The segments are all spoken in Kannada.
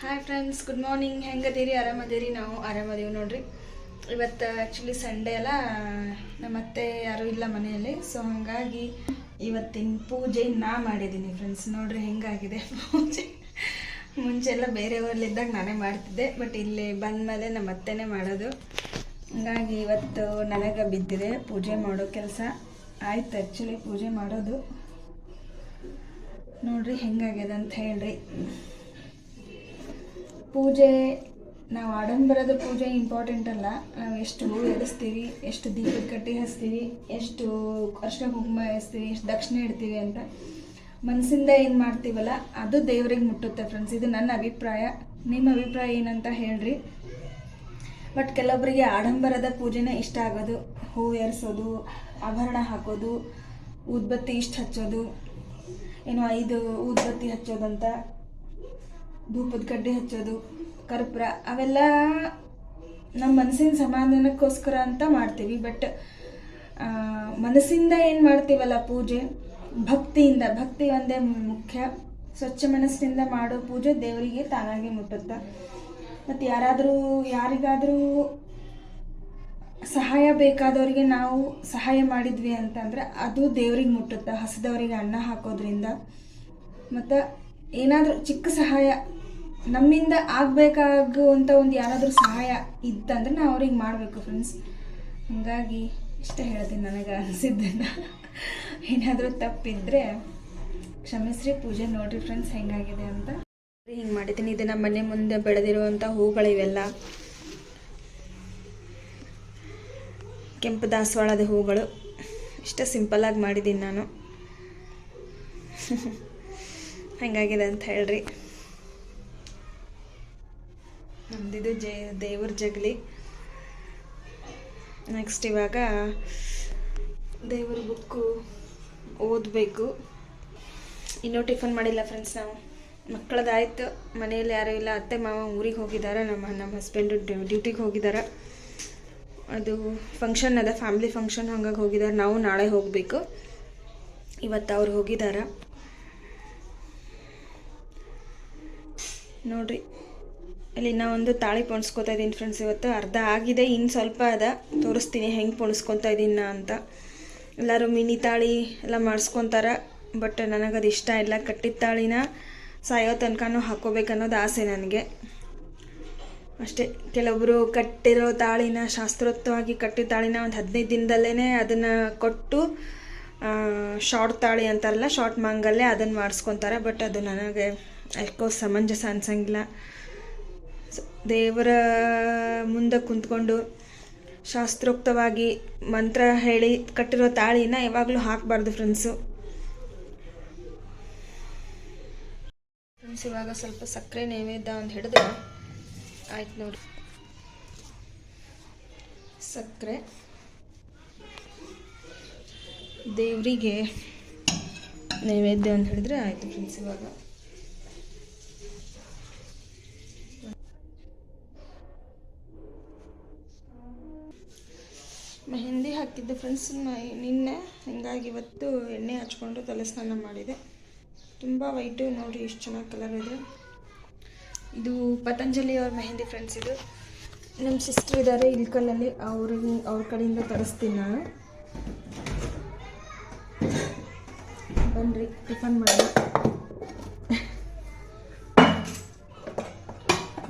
Hi friends, good morning. ಹೆಂಗದೀರಿ? ಆರಾಮದೀರಿ? ನಾವು ಆರಾಮದೀವಿ ನೋಡ್ರಿ. ಇವತ್ತು ಆ್ಯಕ್ಚುಲಿ ಸಂಡೇ ಅಲ್ಲ, ನಮ್ಮತ್ತೆ ಯಾರೂ ಇಲ್ಲ ಮನೆಯಲ್ಲಿ. ಸೊ ಹಾಗಾಗಿ ಇವತ್ತಿನ ಪೂಜೆ ನಾ ಮಾಡಿದ್ದೀನಿ ಫ್ರೆಂಡ್ಸ್. ನೋಡ್ರಿ ಹೆಂಗಾಗಿದೆ ಪೂಜೆ. ಮುಂಚೆಲ್ಲ ಬೇರೆ ಊರಲ್ಲಿದ್ದಾಗ ನಾನೇ ಮಾಡ್ತಿದ್ದೆ, ಬಟ್ ಇಲ್ಲಿ ಬಂದಮೇಲೆ ನಮ್ಮ ಅತ್ತೆನೇ ಮಾಡೋದು. ಹಾಗಾಗಿ ಇವತ್ತು ನನಗೆ ಬಿದ್ದಿದೆ ಪೂಜೆ ಮಾಡೋ ಕೆಲಸ. ಆಯ್ತು ಆ್ಯಕ್ಚುಲಿ ಪೂಜೆ ಮಾಡೋದು. ನೋಡ್ರಿ ಹೆಂಗಾಗಿದೆ ಅಂತ ಹೇಳ್ರಿ. ಪೂಜೆ ನಾವು ಆಡಂಬರದ ಪೂಜೆ ಇಂಪಾರ್ಟೆಂಟ್ ಅಲ್ಲ. ನಾವು ಎಷ್ಟು ಹೂ ಎರಿಸ್ತೀವಿ, ಎಷ್ಟು ದೀಪದ ಕಟ್ಟಿ ಹಚ್ತೀವಿ, ಎಷ್ಟು ಅರ್ಶಿನ ಕುಂಕುಮ ಹಚ್ತೀವಿ, ಎಷ್ಟು ದಕ್ಷಿಣೆ ಇಡ್ತೀವಿ ಅಂತ ಮನಸ್ಸಿಂದ ಏನು ಮಾಡ್ತೀವಲ್ಲ ಅದು ದೇವ್ರಿಗೆ ಮುಟ್ಟುತ್ತೆ ಫ್ರೆಂಡ್ಸ್. ಇದು ನನ್ನ ಅಭಿಪ್ರಾಯ. ನಿಮ್ಮ ಅಭಿಪ್ರಾಯ ಏನಂತ ಹೇಳ್ರಿ. ಬಟ್ ಕೆಲವೊಬ್ಬರಿಗೆ ಆಡಂಬರದ ಪೂಜೆನೇ ಇಷ್ಟ ಆಗೋದು. ಹೂ ಏರಿಸೋದು, ಆಭರಣ ಹಾಕೋದು, ಊದ್ಬತ್ತಿ ಇಷ್ಟು ಹಚ್ಚೋದು, ಏನೋ 5 ಊದ್ಬತ್ತಿ ಹಚ್ಚೋದಂತ, ಧೂಪದ ಕಡ್ಡಿ ಹಚ್ಚೋದು, ಕರ್ಪೂರ, ಅವೆಲ್ಲ ನಮ್ಮ ಮನಸ್ಸಿನ ಸಮಾಧಾನಕ್ಕೋಸ್ಕರ ಅಂತ ಮಾಡ್ತೀವಿ. ಬಟ್ ಮನಸ್ಸಿಂದ ಏನು ಮಾಡ್ತೀವಲ್ಲ ಪೂಜೆ, ಭಕ್ತಿಯಿಂದ, ಭಕ್ತಿ ಒಂದೇ ಮುಖ್ಯ. ಸ್ವಚ್ಛ ಮನಸ್ಸಿನಿಂದ ಮಾಡೋ ಪೂಜೆ ದೇವರಿಗೆ ತಾನಾಗಿ ಮುಟ್ಟುತ್ತೆ. ಮತ್ತು ಯಾರಿಗಾದರೂ ಸಹಾಯ ಬೇಕಾದವರಿಗೆ ನಾವು ಸಹಾಯ ಮಾಡಿದ್ವಿ ಅಂತಂದರೆ ಅದು ದೇವ್ರಿಗೆ ಮುಟ್ಟುತ್ತೆ. ಹಸಿದವರಿಗೆ ಅನ್ನ ಹಾಕೋದ್ರಿಂದ, ಮತ್ತು ಏನಾದರೂ ಚಿಕ್ಕ ಸಹಾಯ ನಮ್ಮಿಂದ ಆಗಬೇಕಾಗುವಂಥ ಒಂದು ಯಾರಾದರೂ ಸಹಾಯ ಇತ್ತಂದರೆ ನಾವು ಅವ್ರಿಗೆ ಮಾಡಬೇಕು ಫ್ರೆಂಡ್ಸ್. ಹಾಗಾಗಿ ಇಷ್ಟ ಹೇಳ್ತೀನಿ, ನನಗೆ ಅನಿಸಿದ್ದನ್ನು. ಏನಾದರೂ ತಪ್ಪಿದ್ರೆ ಕ್ಷಮಿಸ್ರಿ. ಪೂಜೆ ನೋಡಿರಿ ಫ್ರೆಂಡ್ಸ್ ಹೆಂಗಾಗಿದೆ ಅಂತ. ಹಿಂಗೆ ಮಾಡಿದ್ದೀನಿ. ಇದು ನಮ್ಮ ಮನೆ ಮುಂದೆ ಬೆಳೆದಿರುವಂಥ ಹೂಗಳಿವೆಲ್ಲ ಕೆಂಪು ದಾಸವಾಳದ ಹೂಗಳು. ಇಷ್ಟ ಸಿಂಪಲ್ಲಾಗಿ ಮಾಡಿದ್ದೀನಿ ನಾನು. ಹೆಂಗಾಗಿದೆ ಅಂತ ಹೇಳ್ರಿ. ನಮ್ಮದಿದು ದೇವ್ರ ಜಗಲಿ. ನೆಕ್ಸ್ಟ್ ಇವಾಗ ದೇವ್ರ ಬುಕ್ಕು ಓದಬೇಕು. ಇನ್ನೂ ಟಿಫನ್ ಮಾಡಿಲ್ಲ ಫ್ರೆಂಡ್ಸ್. ನಾವು ಮಕ್ಕಳದಾಯ್ತು, ಮನೆಯಲ್ಲಿ ಯಾರೂ ಇಲ್ಲ. ಅತ್ತೆ ಮಾವ ಊರಿಗೆ ಹೋಗಿದ್ದಾರೆ, ನಮ್ಮ ಹಸ್ಬೆಂಡು ಡ್ಯೂಟಿಗೆ ಹೋಗಿದ್ದಾರೆ. ಅದು ಫಂಕ್ಷನ್ ಅದ, ಫ್ಯಾಮ್ಲಿ ಫಂಕ್ಷನ್, ಹಂಗಾಗಿ ಹೋಗಿದ್ದಾರೆ. ನಾವು ನಾಳೆ ಹೋಗಬೇಕು. ಇವತ್ತು ಅವ್ರು ಹೋಗಿದ್ದಾರೆ. ನೋಡ್ರಿ ಅಲ್ಲಿ ನಾ ಒಂದು ತಾಳಿ ಪೊಣಿಸ್ಕೊತಾ ಇದ್ದೀನಿ ಫ್ರೆಂಡ್ಸ್. ಇವತ್ತು ಅರ್ಧ ಆಗಿದೆ, ಇನ್ನು ಸ್ವಲ್ಪ ಅದ. ತೋರಿಸ್ತೀನಿ ಹೆಂಗೆ ಪೊಣಿಸ್ಕೊತಾ ಇದ್ದೀನಿ ನಾ ಅಂತ. ಎಲ್ಲರೂ ಮಿನಿ ತಾಳಿ ಎಲ್ಲ ಮಾಡಿಸ್ಕೊತಾರೆ, ಬಟ್ ನನಗದು ಇಷ್ಟ ಇಲ್ಲ. ಕಟ್ಟಿದ ತಾಳಿನ ಸಾಯೋ ತನಕನೂ ಹಾಕ್ಕೋಬೇಕನ್ನೋದು ಆಸೆ ನನಗೆ ಅಷ್ಟೇ. ಕೆಲವೊಬ್ಬರು ಕಟ್ಟಿರೋ ತಾಳಿನ, ಶಾಸ್ತ್ರೋಕ್ತವಾಗಿ ಕಟ್ಟಿದ ತಾಳಿನ ಒಂದು 15 ದಿನದಲ್ಲೇ ಅದನ್ನು ಕೊಟ್ಟು ಶಾರ್ಟ್ ತಾಳಿ ಅಂತಾರಲ್ಲ, ಶಾರ್ಟ್ ಮಾಂಗಲ್ಯ, ಅದನ್ನು ಮಾಡಿಸ್ಕೊತಾರೆ. ಬಟ್ ಅದು ನನಗೆ ಯಾಕೋ ಸಮಂಜಸ ಅನ್ಸಂಗಿಲ್ಲ. ದೇವರ ಮುಂದೆ ಕುಂತ್ಕೊಂಡು ಶಾಸ್ತ್ರೋಕ್ತವಾಗಿ ಮಂತ್ರ ಹೇಳಿ ಕಟ್ಟಿರೋ ತಾಳಿನ ಯಾವಾಗಲೂ ಹಾಕಬಾರ್ದು ಫ್ರೆಂಡ್ಸು. ಫ್ರೆಂಡ್ಸ್ ಇವಾಗ ಸ್ವಲ್ಪ ಸಕ್ಕರೆ ನೈವೇದ್ಯ ಒಂದು ಹಿಡಿದು ಆಯ್ತು ನೋಡಿ. ಸಕ್ಕರೆ ದೇವರಿಗೆ ನೈವೇದ್ಯ ಅಂತ ಹೇಳಿದ್ರೆ ಆಯಿತು ಫ್ರೆಂಡ್ಸ್. ಇವಾಗ ಮೆಹಂದಿ ಹಾಕಿದ್ದೆ ಫ್ರೆಂಡ್ಸ್ ನಿನ್ನೆ. ಹೀಗಾಗಿ ಇವತ್ತು ಎಣ್ಣೆ ಹಚ್ಕೊಂಡು ತಲೆ ಸ್ನಾನ ಮಾಡಿದೆ. ತುಂಬ ವೈಟು ನೋಡಿರಿ, ಎಷ್ಟು ಚೆನ್ನಾಗಿ ಕಲರ್ ಇದೆ. ಇದು ಪತಂಜಲಿ ಅವ್ರ ಮೆಹಂದಿ ಫ್ರೆಂಡ್ಸ್. ಇದು ನಮ್ಮ ಸಿಸ್ಟರ್ ಇದ್ದಾರೆ ಇಲ್ಕಲ್ಲಲ್ಲಿ, ಅವ್ರ ಕಡೆಯಿಂದ ತರಿಸ್ತೀನಿ ನಾನು. ಬನ್ನಿರಿ ಟಿಫನ್ ಮಾಡಿ.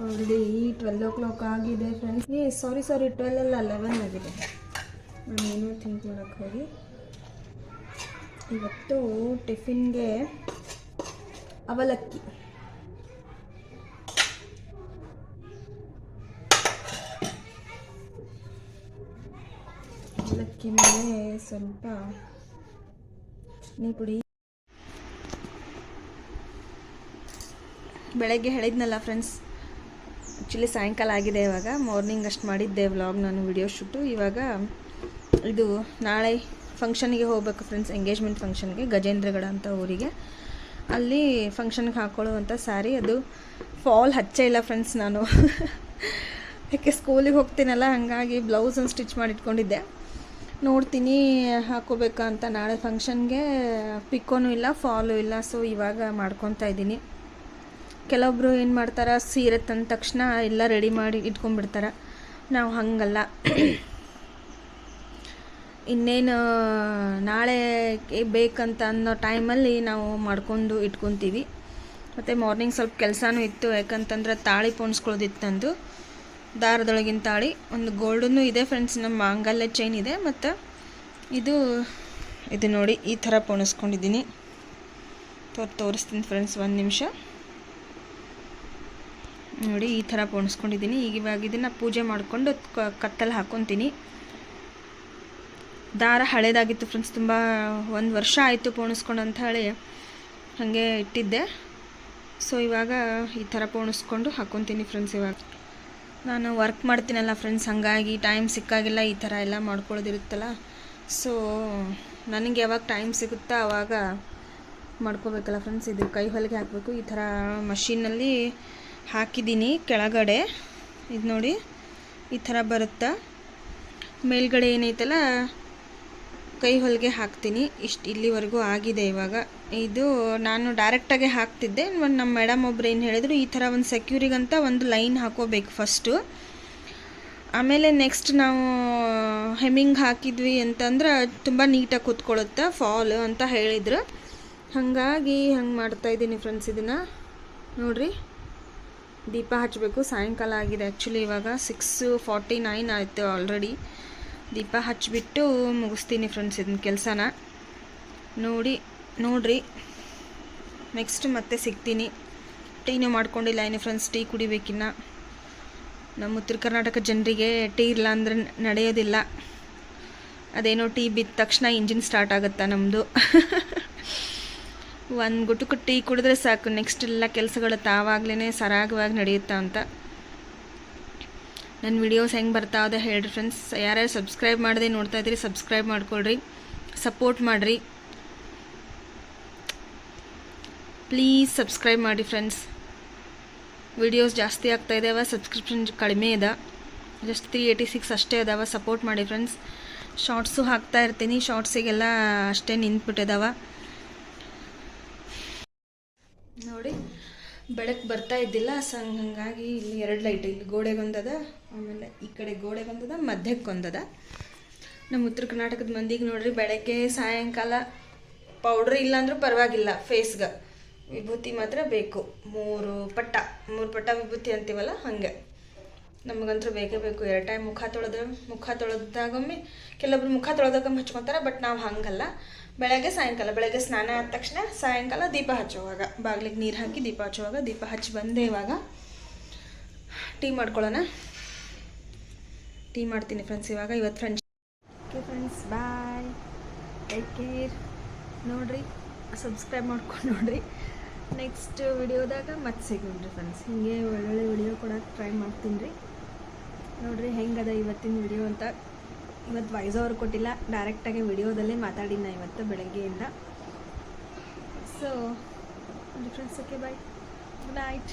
ಆಲ್ರೆಡಿ 12 o'clock ಆಗಿದೆ ಫ್ರೆಂಡ್ಸ್. ಸಾರಿ 12 ಅಲ್ಲ, 11 ಆಗಿದೆ. ನಾನೇನೋ ಥಿಂಕ್ ಮಾಡೋಕ್ಕೆ ಹೋಗಿ. ಇವತ್ತು ಟಿಫಿನ್ಗೆ ಅವಲಕ್ಕಿ. ಅವಲಕ್ಕಿ ಮೇಲೆ ಸ್ವಲ್ಪ ಚಟ್ನಿ ಪುಡಿ. ಬೆಳಗ್ಗೆ ಹೇಳಿದ್ನಲ್ಲ ಫ್ರೆಂಡ್ಸ್, ಆ್ಯಕ್ಚುಲಿ ಸಾಯಂಕಾಲ ಆಗಿದೆ. ಇವಾಗ ಮಾರ್ನಿಂಗ್ ಅಷ್ಟು ಮಾಡಿದ್ದೆ ವ್ಲಾಗ್ ನಾನು, ವಿಡಿಯೋ ಶೂಟು. ಇವಾಗ ಇದು ನಾಳೆ ಫಂಕ್ಷನ್ಗೆ ಹೋಗ್ಬೇಕು ಫ್ರೆಂಡ್ಸ್, ಎಂಗೇಜ್ಮೆಂಟ್ ಫಂಕ್ಷನ್ಗೆ, ಗಜೇಂದ್ರಗಡ ಅಂತ ಊರಿಗೆ. ಅಲ್ಲಿ ಫಂಕ್ಷನ್ಗೆ ಹಾಕ್ಕೊಳ್ಳುವಂಥ ಸ್ಯಾರಿ. ಅದು ಫಾಲ್ ಹಚ್ಚೇ ಇಲ್ಲ ಫ್ರೆಂಡ್ಸ್ ನಾನು. ಯಾಕೆ ಸ್ಕೂಲಿಗೆ ಹೋಗ್ತೀನಲ್ಲ, ಹಾಗಾಗಿ ಬ್ಲೌಸನ್ನು ಸ್ಟಿಚ್ ಮಾಡಿಟ್ಕೊಂಡಿದ್ದೆ. ನೋಡ್ತೀನಿ ಹಾಕೋಬೇಕಾ ಅಂತ. ನಾಳೆ ಫಂಕ್ಷನ್ಗೆ ಪಿಕೋನೂ ಇಲ್ಲ, ಫಾಲು ಇಲ್ಲ. ಸೊ ಇವಾಗ ಮಾಡ್ಕೊತಾ ಇದ್ದೀನಿ. ಕೆಲವೊಬ್ಬರು ಏನು ಮಾಡ್ತಾರೆ, ಸೀರೆ ತಂದ ತಕ್ಷಣ ಎಲ್ಲ ರೆಡಿ ಮಾಡಿ ಇಟ್ಕೊಂಡ್ಬಿಡ್ತಾರೆ. ನಾವು ಹಾಗಲ್ಲ. ಇನ್ನೇನು ನಾಳೆ ಬೇಕಂತ ಅನ್ನೋ ಟೈಮಲ್ಲಿ ನಾವು ಮಾಡ್ಕೊಂಡು ಇಟ್ಕೊತೀವಿ. ಮತ್ತು ಮಾರ್ನಿಂಗ್ ಸ್ವಲ್ಪ ಕೆಲಸನೂ ಇತ್ತು, ಯಾಕಂತಂದ್ರೆ ತಾಳಿ ಪೋಣಿಸ್ಕೊಳ್ಳೋದಿತ್ತು ನಂದು, ದಾರದೊಳಗಿನ ತಾಳಿ. ಒಂದು ಗೋಲ್ಡನ್ನು ಇದೆ ಫ್ರೆಂಡ್ಸ್, ನಮ್ಮ ಮಾಂಗಲ್ಯ ಚೈನ್ ಇದೆ. ಮತ್ತು ಇದು ನೋಡಿ ಈ ಥರ ಪೋಣಿಸ್ಕೊಂಡಿದ್ದೀನಿ. ತೋರಿಸ್ತೀನಿ ಫ್ರೆಂಡ್ಸ್, ಒಂದು ನಿಮಿಷ ನೋಡಿ. ಈ ಥರ ಪೋಣಿಸ್ಕೊಂಡಿದ್ದೀನಿ. ಇವಾಗ ಇದನ್ನು ಪೂಜೆ ಮಾಡಿಕೊಂಡು ಕತ್ತಲ್ಲಿ ಹಾಕ್ಕೊತೀನಿ. ದಾರ ಹಳೇದಾಗಿತ್ತು ಫ್ರೆಂಡ್ಸ್, ತುಂಬ 1 ವರ್ಷ ಆಯಿತು ಪೋಣಿಸ್ಕೊಂಡು ಅಂತ ಹೇಳಿ ಹಾಗೆ ಇಟ್ಟಿದ್ದೆ. ಸೊ ಇವಾಗ ಈ ಥರ ಪೋಣಿಸ್ಕೊಂಡು ಹಾಕ್ಕೊತೀನಿ ಫ್ರೆಂಡ್ಸ್. ಇವಾಗ ನಾನು ವರ್ಕ್ ಮಾಡ್ತೀನಲ್ಲ ಫ್ರೆಂಡ್ಸ್, ಹಾಗಾಗಿ ಟೈಮ್ ಸಿಕ್ಕಾಗಿಲ್ಲ ಈ ಥರ ಎಲ್ಲ ಮಾಡ್ಕೊಳ್ಳೋದಿರುತ್ತಲ್ಲ. ಸೊ ನನಗೆ ಯಾವಾಗ ಟೈಮ್ ಸಿಗುತ್ತಾ ಆವಾಗ ಮಾಡ್ಕೋಬೇಕಲ್ಲ ಫ್ರೆಂಡ್ಸ್. ಇದು ಕೈ ಹೊಲಿಗೆ ಹಾಕಬೇಕು. ಈ ಥರ ಮಷೀನಲ್ಲಿ ಹಾಕಿದ್ದೀನಿ ಕೆಳಗಡೆ. ಇದು ನೋಡಿ ಈ ಥರ ಬರುತ್ತಾ. ಮೇಲ್ಗಡೆ ಏನೈತಲ್ಲ ಕೈ ಹೊಲಿಗೆ ಹಾಕ್ತೀನಿ. ಇಲ್ಲಿವರೆಗೂ ಆಗಿದೆ. ಇವಾಗ ಇದು ನಾನು ಡೈರೆಕ್ಟಾಗೆ ಹಾಕ್ತಿದ್ದೆ. ನಮ್ಮ ಮೇಡಮ್ ಒಬ್ರು ಏನು ಹೇಳಿದ್ರು, ಈ ಥರ ಒಂದು ಸೆಕ್ಯೂರಿಗಂತ ಒಂದು ಲೈನ್ ಹಾಕೋಬೇಕು ಫಸ್ಟು, ಆಮೇಲೆ ನೆಕ್ಸ್ಟ್ ನಾವು ಹೆಮ್ಮಿಂಗ್ ಹಾಕಿದ್ವಿ ಅಂತಂದ್ರೆ ತುಂಬ ನೀಟಾಗಿ ಕೂತ್ಕೊಳ್ಳುತ್ತೆ ಫಾಲ್ ಅಂತ ಹೇಳಿದ್ರು. ಹಾಗಾಗಿ ಹಂಗೆ ಮಾಡ್ತಾಯಿದ್ದೀನಿ ಫ್ರೆಂಡ್ಸ್. ಇದನ್ನು ನೋಡಿರಿ, ದೀಪ ಹಚ್ಚಬೇಕು. ಸಾಯಂಕಾಲ ಆಗಿದೆ ಆ್ಯಕ್ಚುಲಿ, ಇವಾಗ 6:49 ಆಯಿತು ಆಲ್ರೆಡಿ. ದೀಪ ಹಚ್ಚಿಬಿಟ್ಟು ಮುಗಿಸ್ತೀನಿ ಫ್ರೆಂಡ್ಸ್ ಇದನ್ನ ಕೆಲಸನ. ನೋಡ್ರಿ ನೆಕ್ಸ್ಟ್ ಮತ್ತೆ ಸಿಗ್ತೀನಿ. ಟೀನೂ ಮಾಡ್ಕೊಂಡಿಲ್ಲ ಏನು ಫ್ರೆಂಡ್ಸ್, ಟೀ ಕುಡಿಬೇಕಿನ್ನ. ನಮ್ಮ ಉತ್ತರ ಕರ್ನಾಟಕ ಜನರಿಗೆ ಟೀ ಇಲ್ಲ ಅಂದರೆ ನಡೆಯೋದಿಲ್ಲ. ಅದೇನೋ ಟೀ ಬಿದ್ದ ತಕ್ಷಣ ಇಂಜಿನ್ ಸ್ಟಾರ್ಟ್ ಆಗುತ್ತಾ ನಮ್ಮದು. ಒಂದು ಗುಟುಕು ಟೀ ಕುಡಿದ್ರೆ ಸಾಕು, ನೆಕ್ಸ್ಟ್ ಎಲ್ಲ ಕೆಲಸಗಳು ತಾವಾಗಲೇ ಸರಾಗವಾಗಿ ನಡೆಯುತ್ತಾ ಅಂತ. ನನ್ನ ವಿಡಿಯೋಸ್ ಹೆಂಗೆ ಬರ್ತಾವೆ ಹೇಳ್ರಿ ಫ್ರೆಂಡ್ಸ್. ಯಾರ್ಯಾರು ಸಬ್ಸ್ಕ್ರೈಬ್ ಮಾಡದೆ ನೋಡ್ತಾ ಇದ್ದೀರಿ ಸಬ್ಸ್ಕ್ರೈಬ್ ಮಾಡ್ಕೊಳ್ರಿ, ಸಪೋರ್ಟ್ ಮಾಡಿರಿ ಪ್ಲೀಸ್. ಸಬ್ಸ್ಕ್ರೈಬ್ ಮಾಡಿ ಫ್ರೆಂಡ್ಸ್. ವಿಡಿಯೋಸ್ ಜಾಸ್ತಿ ಆಗ್ತಾ ಇದ್ದಾವೆ, ಸಬ್ಸ್ಕ್ರಿಪ್ಷನ್ ಕಡಿಮೆ ಇದೆ, ಜಸ್ಟ್ 386 ಅಷ್ಟೇ ಅದಾವೆ. ಸಪೋರ್ಟ್ ಮಾಡಿ ಫ್ರೆಂಡ್ಸ್. ಶಾರ್ಟ್ಸು ಹಾಕ್ತಾ ಇರ್ತೀನಿ, ಶಾರ್ಟ್ಸಿಗೆಲ್ಲ ಅಷ್ಟೇ ನಿಂತ್ಬಿಟ್ಟಿದ್ದಾವೆ ನೋಡಿ. ಬೆಳಕು ಬರ್ತಾ ಇದ್ದಿಲ್ಲ, ಹಾಗಾಗಿ ಇಲ್ಲಿ 2 ಲೈಟ್, ಇಲ್ಲಿ ಗೋಡೆಗೊಂದದ, ಆಮೇಲೆ ಈ ಕಡೆ ಗೋಡೆಗೊಂದದ, ಮಧ್ಯಕ್ಕೊಂದದ. ನಮ್ಮ ಉತ್ತರ ಕರ್ನಾಟಕದ ಮಂದಿಗೆ ನೋಡ್ರಿ, ಬೆಳಗ್ಗೆ ಸಾಯಂಕಾಲ ಪೌಡ್ರ್ ಇಲ್ಲಾಂದ್ರೂ ಪರವಾಗಿಲ್ಲ, ಫೇಸ್ಗೆ ವಿಭೂತಿ ಮಾತ್ರ ಬೇಕು. 3 ಪಟ್ಟ ವಿಭೂತಿ ಅಂತೀವಲ್ಲ ಹಾಗೆ ನಮಗಂತೂ ಬೇಕೇ ಬೇಕು. 2 ಟೈಮ್ ಮುಖ ತೊಳೆದಾಗೊಮ್ಮೆ ಕೆಲವೊಬ್ರು ಮುಖ ತೊಳೆದಾಗೊಮ್ಮೆ ಹಚ್ಕೊತಾರೆ, ಬಟ್ ನಾವು ಹಾಗಲ್ಲ. ಬೆಳಗ್ಗೆ ಸಾಯಂಕಾಲ, ಬೆಳಗ್ಗೆ ಸ್ನಾನ ಆದ ತಕ್ಷಣ ಸಾಯಂಕಾಲ ದೀಪ ಹಚ್ಚುವಾಗ, ಬಾಗಿಲಿಗೆ ನೀರು ಹಾಕಿ ದೀಪ ಹಚ್ಚುವಾಗ, ದೀಪ ಹಚ್ಚಿ ಬಂದೆ. ಇವಾಗ ಟೀ ಮಾಡ್ಕೊಳ್ಳೋಣ. ಟೀ ಮಾಡ್ತೀನಿ ಫ್ರೆಂಡ್ಸ್ ಇವಾಗ. ಇವತ್ತು ಓಕೆ ಫ್ರೆಂಡ್ಸ್, ಬಾಯ್, ಟೇಕ್ ಕೇರ್. ನೋಡಿರಿ, ಸಬ್ಸ್ಕ್ರೈಬ್ ಮಾಡ್ಕೊಂಡು ನೋಡಿರಿ. ನೆಕ್ಸ್ಟ್ ವಿಡಿಯೋದಾಗ ಮತ್ತೆ ಸಿಗೋಣ್ರಿ ಫ್ರೆಂಡ್ಸ್. ಹೀಗೆ ಒಳ್ಳೊಳ್ಳೆ ವಿಡಿಯೋ ಕೊಡೋಕೆ ಟ್ರೈ ಮಾಡ್ತೀನಿ ರೀ. ನೋಡಿರಿ ಹೆಂಗದ ಇವತ್ತಿನ ವಿಡಿಯೋ ಅಂತ. ಇವತ್ತು ವಾಯ್ಸ್ ಓವರ್ ಕೊಟ್ಟಿಲ್ಲ, ಡೈರೆಕ್ಟಾಗಿ ವಿಡಿಯೋದಲ್ಲೇ ಮಾತಾಡಿನ ಇವತ್ತು ಬೆಳಗ್ಗೆಯಿಂದ. So friends, okay bye, good night.